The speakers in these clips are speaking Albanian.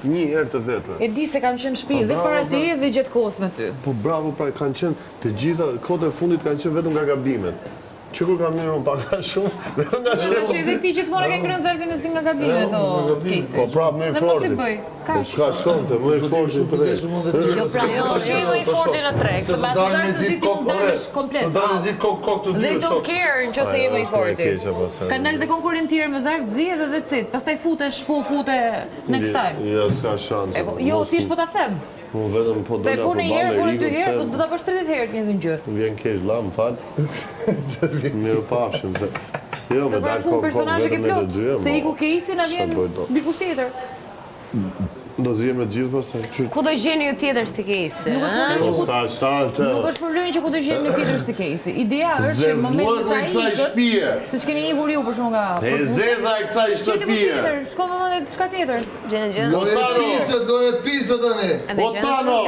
një herë të vetme. E di se kam qenë në shtëpi dhe para teje dhe gjatë kohës me ty. Po bravo, pra kanë qenë të gjitha kohët e fundit kanë qenë vetëm nga gabimet. Që kur kam mirë më paka shumë, vetëm nga Që edhe ti gjithmonë ke ngrënë Zalfinës ti nga gabimet o Kesi. Po prapë më i Dhe mos i forti. bëj. Po s'ka shanse, më i forti në treg. Jo, pra jo, është më i forti në treg, se Baltazar të ziti mund dalësh komplet. Të dalë di kok të dy. They don't care nëse je më i forti. Kanë dalë dhe konkurrent tjerë me zarf zirë dhe cit, pastaj futesh, po fute next time. Jo, s'ka shanse. Jo, si është po ta them. Unë vetëm po Se dola punë për një herë, balë punë rikën. dy herë, po s'do ta bësh 30 herë të njëjtën gjë. Vjen keq, la, më fal. Mirë pafshim. Jo, me dalë kok personazhe ke vetëm me të plot. dy. Se iku Kesi na vjen dikush tjetër. Do zihem me të gjithë pastaj. Ku do gjeni ju tjetër si Kesi? Po s'ka shanse. Nuk është problemi që ku të gjejmë në tjetër si Kesi. Ideja është që në momentin Zezlloku i kësaj sa shtëpie. siç keni ikur ju për shkak nga. E zeza e kësaj shtëpie. Shko më vonë diçka tjetër. Gjene. Loje pisë tani. Otano,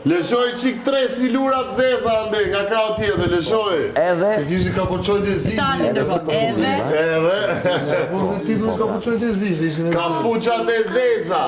lëshoj qik 3 silurat zeza ande nga krau tjetër, lëshoj. Se kishë kapuçojt e zi. Tani ndërkohë. Edhe Po dhe titull s'kapuçojt e zi. Kapuçat e zeza.